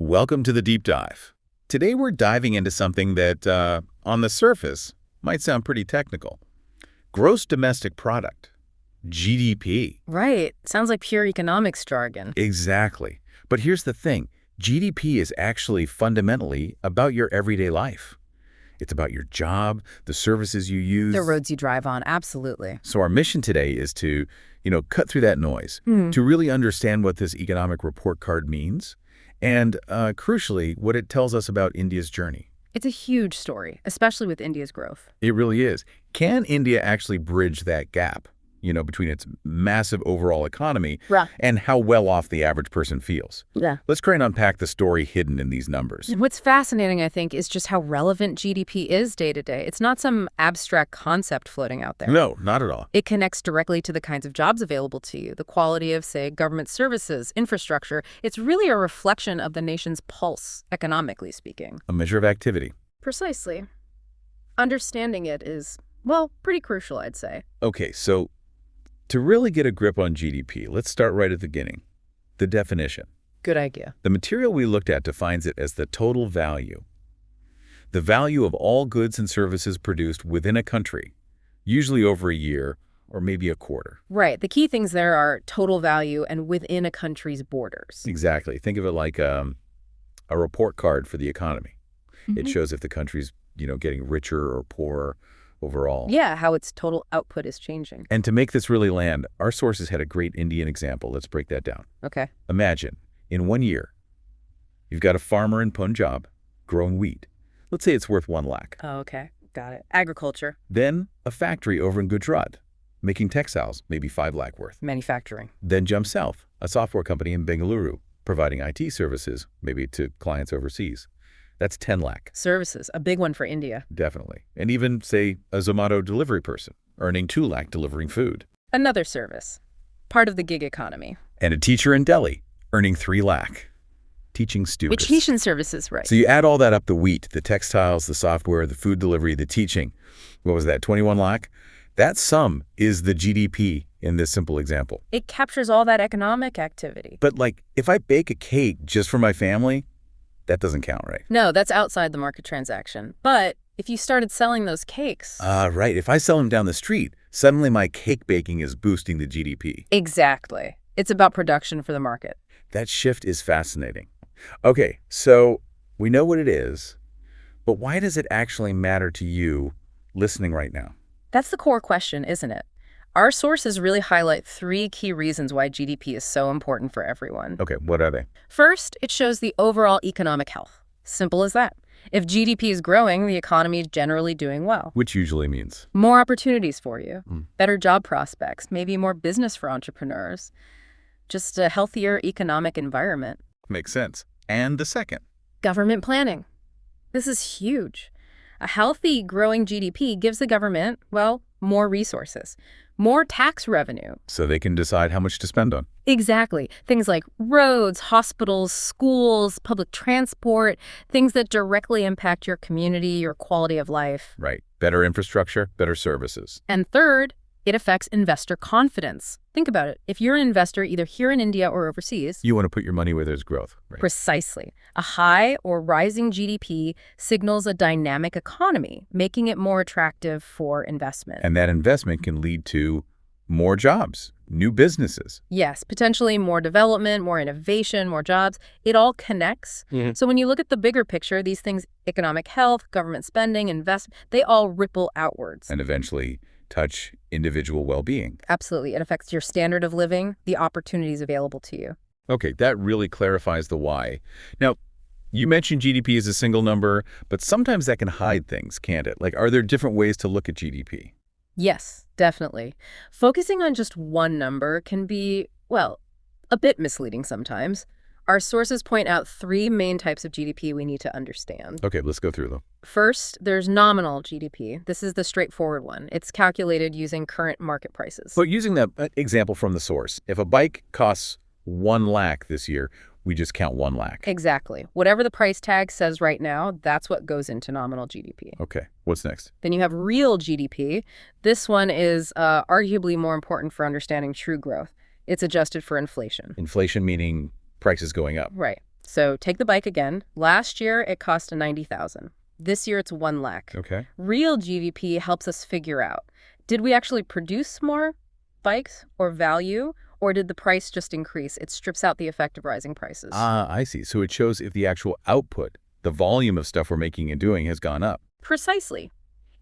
Welcome to the Deep Dive. Today we're diving into something that, on the surface, might sound pretty technical. Gross domestic product, GDP. Right. Sounds like pure economics jargon. Exactly. But here's the thing. GDP is actually fundamentally about your everyday life. It's about your job, the services you use. The roads you drive on, absolutely. So our mission today is to, cut through that noise, to really understand what this economic report card means, and crucially, what it tells us about India's journey. It's a huge story, especially with India's growth. It really is. Can India actually bridge that gap, between its massive overall economy and how well off the average person feels? Yeah. Let's try and unpack the story hidden in these numbers. And what's fascinating, I think, is just how relevant GDP is day to day. It's not some abstract concept floating out there. No, not at all. It connects directly to the kinds of jobs available to you, the quality of, say, government services, infrastructure. It's really a reflection of the nation's pulse, economically speaking. A measure of activity. Precisely. Understanding it is, well, pretty crucial, I'd say. Okay, so to really get a grip on GDP, let's start right at the beginning. The definition. Good idea. The material we looked at defines it as the total value. The value of all goods and services produced within a country, usually over a year or maybe a quarter. Right. The key things there are total value and within a country's borders. Exactly. Think of it like a report card for the economy. It shows if the country's, getting richer or poorer overall. Yeah, how its total output is changing. And to make this really land, our sources had a great Indian example. Let's break that down. Okay. Imagine, in 1 year, you've got a farmer in Punjab growing wheat. Let's say it's worth 1 lakh. Oh, okay. Got it. Agriculture. Then a factory over in Gujarat making textiles, maybe 5 lakh worth. Manufacturing. Then jump south, a software company in Bengaluru providing IT services, maybe to clients overseas. That's 10 lakh. Services, a big one for India. Definitely. And even, say, a Zomato delivery person earning 2 lakh delivering food. Another service. Part of the gig economy. And a teacher in Delhi earning 3 lakh. Teaching students. Which nation services, right? So you add all that up, the wheat, the textiles, the software, the food delivery, the teaching. What was that, 21 lakh? That sum is the GDP in this simple example. It captures all that economic activity. But if I bake a cake just for my family, that doesn't count, right? No, that's outside the market transaction. But if you started selling those cakes... Right. If I sell them down the street, suddenly my cake baking is boosting the GDP. Exactly. It's about production for the market. That shift is fascinating. Okay, so we know what it is, but why does it actually matter to you listening right now? That's the core question, isn't it? Our sources really highlight 3 key reasons why GDP is so important for everyone. Okay, what are they? First, it shows the overall economic health. Simple as that. If GDP is growing, the economy is generally doing well. Which usually means? More opportunities for you, better job prospects, maybe more business for entrepreneurs, just a healthier economic environment. Makes sense. And the second? Government planning. This is huge. A healthy, growing GDP gives the government, well, more resources, more tax revenue. So they can decide how much to spend on. Exactly. Things like roads, hospitals, schools, public transport, things that directly impact your community, your quality of life. Right. Better infrastructure, better services. And third, it affects investor confidence. Think about it. If you're an investor either here in India or overseas... You want to put your money where there's growth. Right? Precisely. A high or rising GDP signals a dynamic economy, making it more attractive for investment. And that investment can lead to more jobs, new businesses. Yes, potentially more development, more innovation, more jobs. It all connects. So when you look at the bigger picture, these things, economic health, government spending, investment, they all ripple outwards. And eventually touch individual well-being. Absolutely. It affects your standard of living, the opportunities available to you. Okay, that really clarifies the why. Now, you mentioned GDP as a single number, but sometimes that can hide things, can't it? Are there different ways to look at GDP? Yes, definitely. Focusing on just one number can be, well, a bit misleading sometimes. Our sources point out 3 main types of GDP we need to understand. Okay, let's go through them. First, there's nominal GDP. This is the straightforward one. It's calculated using current market prices. But using that example from the source, if a bike costs 1 lakh this year, we just count 1 lakh. Exactly. Whatever the price tag says right now, that's what goes into nominal GDP. Okay, what's next? Then you have real GDP. This one is arguably more important for understanding true growth. It's adjusted for inflation. Inflation meaning prices going up. Right. So take the bike again. Last year, it cost 90,000. This year, it's 1 lakh. Okay. Real GDP helps us figure out, did we actually produce more bikes or value, or did the price just increase? It strips out the effect of rising prices. Ah, I see. So it shows if the actual output, the volume of stuff we're making and doing, has gone up. Precisely.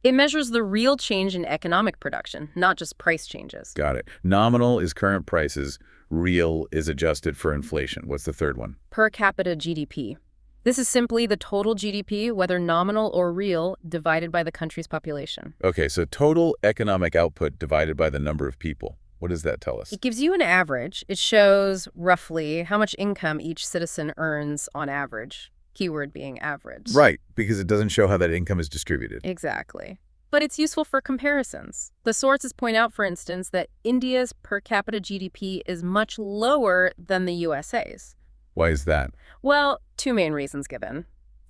It measures the real change in economic production, not just price changes. Got it. Nominal is current prices. Real is adjusted for inflation. What's the third one? Per capita GDP. This is simply the total GDP, whether nominal or real, divided by the country's population. Okay, so total economic output divided by the number of people. What does that tell us? It gives you an average. It shows roughly how much income each citizen earns on average. Keyword being average. Right, because it doesn't show how that income is distributed. Exactly. But it's useful for comparisons. The sources point out, for instance, that India's per capita GDP is much lower than the USA's. Why is that? Well, 2 main reasons given.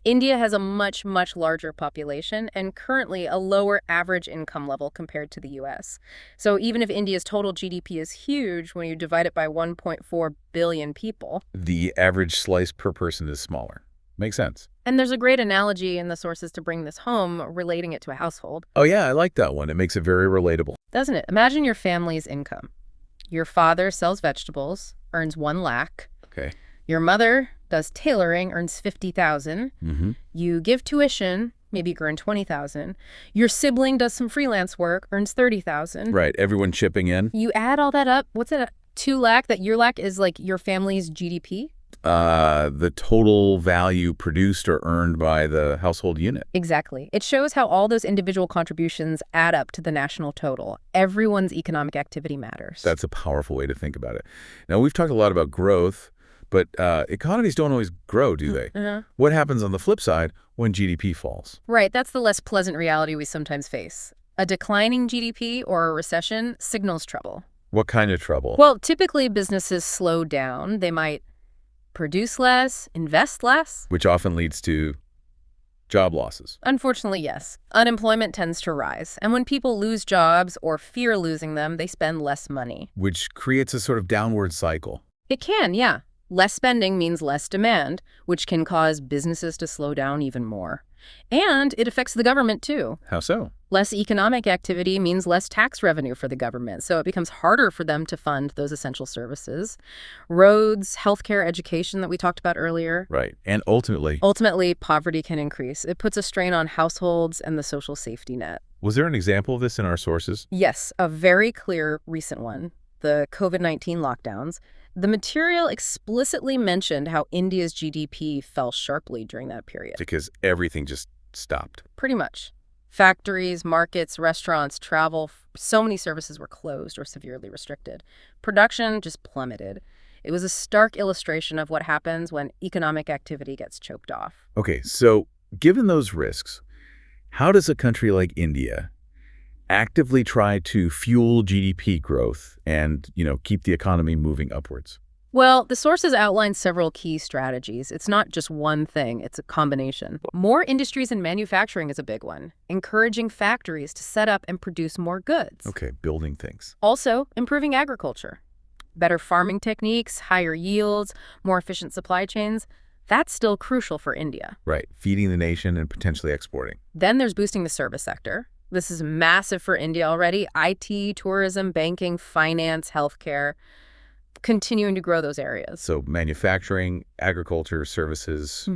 India has a much, much larger population and currently a lower average income level compared to the US. So even if India's total GDP is huge, when you divide it by 1.4 billion people, The average slice per person is smaller. Makes sense. and there's a great analogy in the sources to bring this home, relating it to a household, Oh yeah, I like that one. It makes it very relatable. doesn't it? Imagine your family's income. Your father sells vegetables, earns 1 lakh. Okay. Your mother does tailoring, earns 50,000. Mm-hmm. You give tuition, maybe you earn 20,000. Your sibling does some freelance work, earns 30,000. Right, everyone chipping in. You add all that up, what's it? 2 lakh, that your lakh is like your family's GDP? The total value produced or earned by the household unit. Exactly. It shows how all those individual contributions add up to the national total. Everyone's economic activity matters. That's a powerful way to think about it. Now, we've talked a lot about growth, but economies don't always grow, do they? What happens on the flip side when GDP falls? Right, that's the less pleasant reality we sometimes face. A declining GDP or a recession signals trouble. What kind of trouble? Well, typically businesses slow down. They might produce less, invest less. Which often leads to job losses. Unfortunately, yes. Unemployment tends to rise. And when people lose jobs or fear losing them, they spend less money. Which creates a sort of downward cycle. It can, yeah. Less spending means less demand, which can cause businesses to slow down even more. And it affects the government, too. How so? Less economic activity means less tax revenue for the government, so it becomes harder for them to fund those essential services. Roads, healthcare, education that we talked about earlier. Right. And ultimately, Ultimately, poverty can increase. It puts a strain on households and the social safety net. was there an example of this in our sources? Yes, a very clear recent one, the COVID-19 lockdowns. The material explicitly mentioned how India's GDP fell sharply during that period. Because everything just stopped. Pretty much. Factories, markets, restaurants, travel, so many services were closed or severely restricted. Production just plummeted. It was a stark illustration of what happens when economic activity gets choked off. Okay, so given those risks, how does a country like India actively try to fuel GDP growth and, keep the economy moving upwards? Well, the sources outline several key strategies. It's not just one thing, it's a combination. More industries and manufacturing is a big one, encouraging factories to set up and produce more goods. Okay, building things. Also, improving agriculture. Better farming techniques, higher yields, more efficient supply chains. That's still crucial for India. Right, feeding the nation and potentially exporting. Then there's boosting the service sector. This is massive for India already. IT, tourism, banking, finance, healthcare. Continuing to grow those areas. So manufacturing, agriculture, services.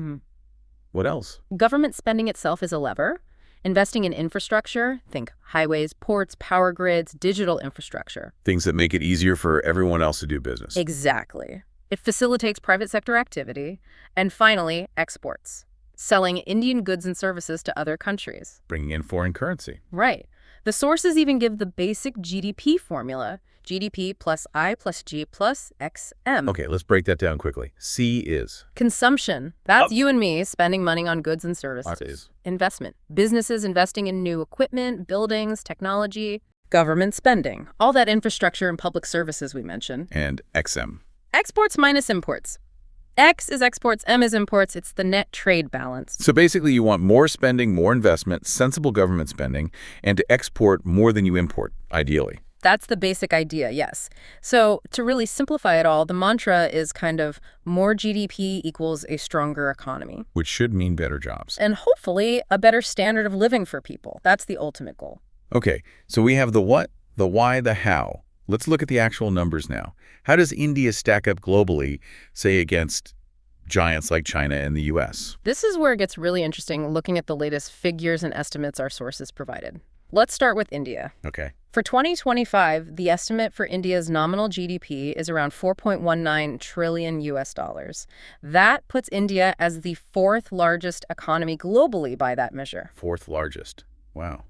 What else? Government spending itself is a lever. Investing in infrastructure, think highways, ports, power grids, digital infrastructure. Things that make it easier for everyone else to do business. Exactly. It facilitates private sector activity. And finally, exports. Selling Indian goods and services to other countries. Bringing in foreign currency. Right. The sources even give the basic GDP formula. GDP plus I plus G plus XM. Okay, let's break that down quickly. C is? Consumption. That's you and me spending money on goods and services. Is? Investment. Businesses investing in new equipment, buildings, technology. Government spending. All that infrastructure and public services we mentioned. And XM. Exports minus imports. X is exports, M is imports. It's the net trade balance. So basically you want more spending, more investment, sensible government spending, and to export more than you import, ideally. That's the basic idea, yes. So to really simplify it all, the mantra is kind of more GDP equals a stronger economy. Which should mean better jobs. And hopefully a better standard of living for people. That's the ultimate goal. Okay, so we have the what, the why, the how. Let's look at the actual numbers now. How does India stack up globally, say, against giants like China and the US? This is where it gets really interesting looking at the latest figures and estimates our sources provided. Let's start with India. Okay. For 2025, the estimate for India's nominal GDP is around 4.19 trillion US dollars. That puts India as the fourth largest economy globally by that measure. Fourth largest. Wow.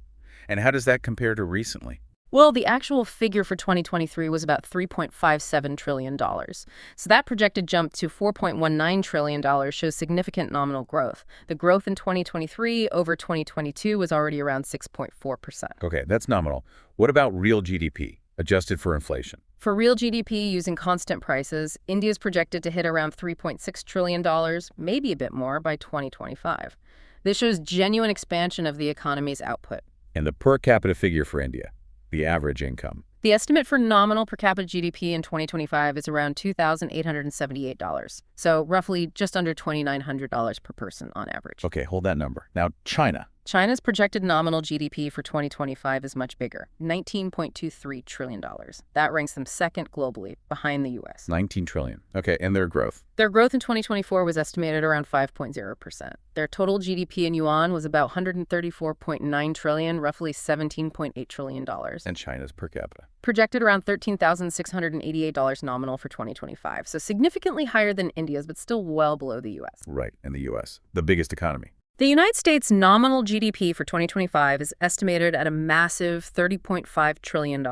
And how does that compare to recently? Well, the actual figure for 2023 was about $3.57 trillion. So that projected jump to $4.19 trillion shows significant nominal growth. The growth in 2023 over 2022 was already around 6.4%. Okay, that's nominal. What about real GDP, adjusted for inflation? For real GDP using constant prices, India is projected to hit around $3.6 trillion, maybe a bit more, by 2025. This shows genuine expansion of the economy's output. And the per capita figure for India? The average income. The estimate for nominal per capita GDP in 2025 is around $2,878, so roughly just under $2,900 per person on average. Okay, hold that number. Now, China. China's projected nominal GDP for 2025 is much bigger, $19.23 trillion. That ranks them second globally, behind the U.S. 19 trillion. Okay, and their growth. Their growth in 2024 was estimated around 5.0%. Their total GDP in yuan was about 134.9 trillion, roughly $17.8 trillion. And China's per capita. Projected around $13,688 nominal for 2025, so significantly higher than India's, but still well below the U.S. Right, and the U.S., the biggest economy. The United States' nominal GDP for 2025 is estimated at a massive $30.5 trillion.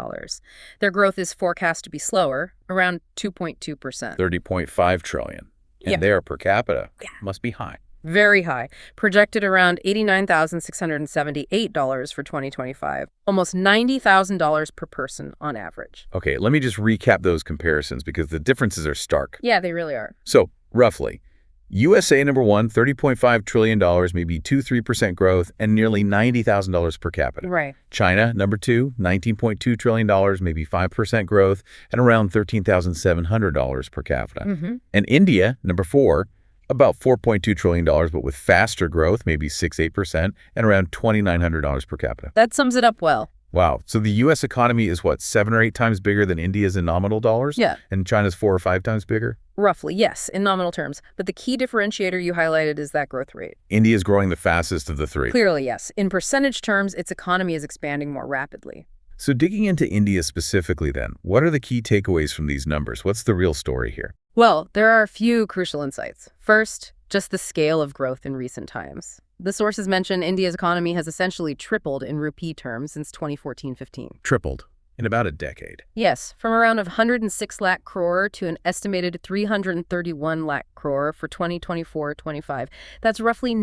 Their growth is forecast to be slower, around 2.2%. 30.5 trillion. And Yeah. their per capita must be high. Very high, projected around $89,678 for 2025, almost $90,000 per person on average. Okay, let me just recap those comparisons because the differences are stark. Yeah, they really are. So, roughly, USA number one, $30.5 trillion, maybe 2-3% growth, and nearly $90,000 per capita. Right. China number two, $19.2 trillion, maybe 5% growth, and around $13,700 per capita. And India number four, about $4.2 trillion, but with faster growth, maybe 6-8%, and around $2,900 per capita. That sums it up well. Wow. So the U.S. economy is what, 7 or 8 times bigger than India's in nominal dollars? Yeah. And China's 4 or 5 times bigger? Roughly, yes, in nominal terms. But the key differentiator you highlighted is that growth rate. India's growing the fastest of the three. Clearly, yes. In percentage terms, its economy is expanding more rapidly. So digging into India specifically then, what are the key takeaways from these numbers? What's the real story here? Well, there are a few crucial insights. First, just the scale of growth in recent times. The sources mention India's economy has essentially tripled in rupee terms since 2014-15. Tripled in about a decade. Yes, from around 106 lakh crore to an estimated 331 lakh crore for 2024-25. That's roughly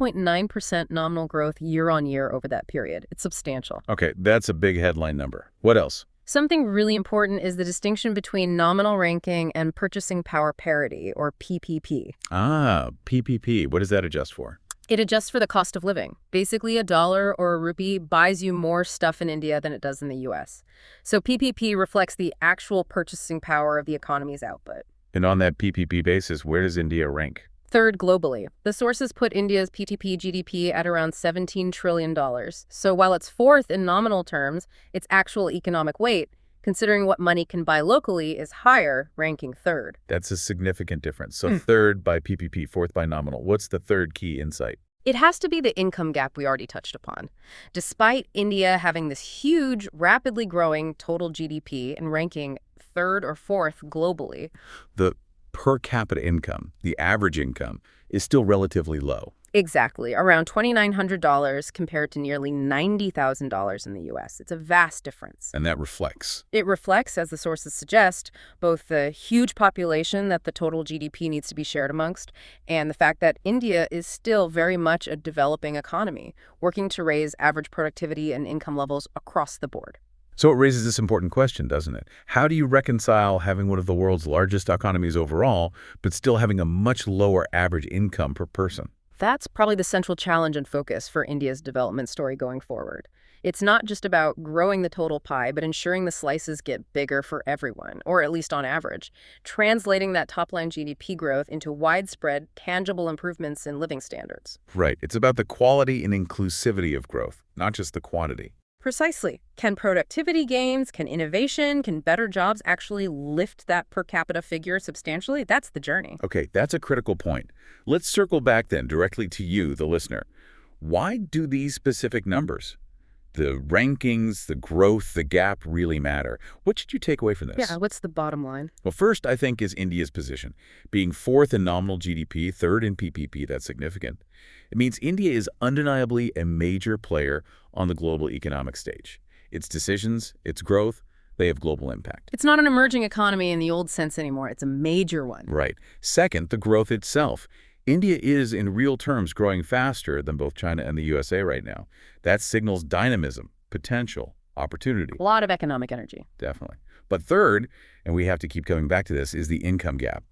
9.9% nominal growth year on year over that period. It's substantial. Okay, that's a big headline number. What else? Something really important is the distinction between nominal ranking and purchasing power parity, or PPP. Ah, PPP. What does that adjust for? It adjusts for the cost of living. Basically, a dollar or a rupee buys you more stuff in India than it does in the U.S. So PPP reflects the actual purchasing power of the economy's output. And on that PPP basis, where does India rank? Third globally. The sources put India's PTP GDP at around $17 trillion. So while it's fourth in nominal terms, its actual economic weight, considering what money can buy locally, is higher, ranking third. That's a significant difference. So third by PPP, fourth by nominal. What's the third key insight? It has to be the income gap we already touched upon. Despite India having this huge, rapidly growing total GDP and ranking third or fourth globally, The per capita income, the average income, is still relatively low. exactly, around $2,900 compared to nearly $90,000 in the U.S. It's a vast difference. And that reflects. It reflects, as the sources suggest, both the huge population that the total GDP needs to be shared amongst and the fact that India is still very much a developing economy, working to raise average productivity and income levels across the board. So it raises this important question, doesn't it? How do you reconcile having one of the world's largest economies overall, but still having a much lower average income per person? That's probably the central challenge and focus for India's development story going forward. It's not just about growing the total pie, but ensuring the slices get bigger for everyone, or at least on average, translating that top-line GDP growth into widespread, tangible improvements in living standards. Right. It's about the quality and inclusivity of growth, not just the quantity. Precisely. Can productivity gains, can innovation, can better jobs actually lift that per capita figure substantially? That's the journey. Okay, that's a critical point. Let's circle back then directly to you, the listener. Why do these specific numbers, the rankings, the growth, the gap really matter? What should you take away from this? Yeah, what's the bottom line? Well, first, I think, is India's position. Being fourth in nominal GDP, third in PPP, that's significant. It means India is undeniably a major player on the global economic stage. Its decisions, its growth, they have global impact. It's not an emerging economy in the old sense anymore. It's a major one. Right. Second, the growth itself. India is, in real terms, growing faster than both China and the USA right now. That signals dynamism, potential, opportunity. A lot of economic energy. Definitely. But third, and we have to keep coming back to this, is the income gap.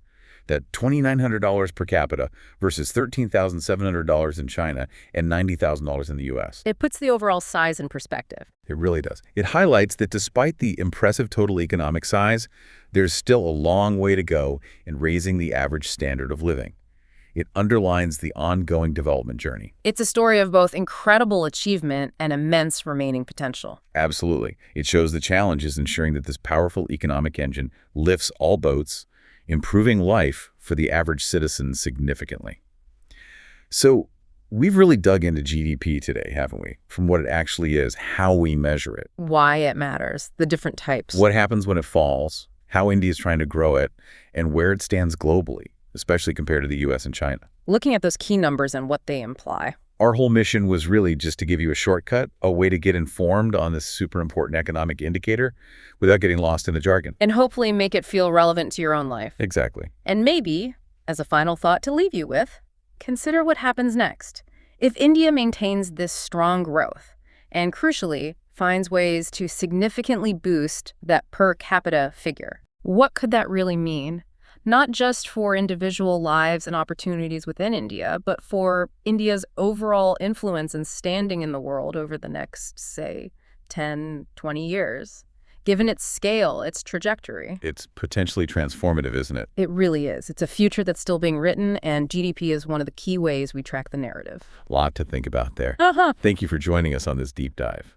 That $2,900 per capita versus $13,700 in China and $90,000 in the U.S. It puts the overall size in perspective. It really does. It highlights that despite the impressive total economic size, there's still a long way to go in raising the average standard of living. It underlines the ongoing development journey. It's a story of both incredible achievement and immense remaining potential. Absolutely. It shows the challenge is ensuring that this powerful economic engine lifts all boats, improving life for the average citizen significantly. So we've really dug into GDP today, haven't we? From what it actually is, how we measure it. Why it matters, the different types. What happens when it falls, how India is trying to grow it, and where it stands globally, especially compared to the U.S. and China. Looking at those key numbers and what they imply. Our whole mission was really just to give you a shortcut, a way to get informed on this super important economic indicator without getting lost in the jargon. And hopefully make it feel relevant to your own life. Exactly. And maybe, as a final thought to leave you with, consider what happens next. If India maintains this strong growth and, crucially, finds ways to significantly boost that per capita figure, what could that really mean? Not just for individual lives and opportunities within India, but for India's overall influence and standing in the world over the next, say, 10, 20 years. Given its scale, its trajectory. It's potentially transformative, isn't it? It really is. It's a future that's still being written, and GDP is one of the key ways we track the narrative. A lot to think about there. Thank you for joining us on this deep dive.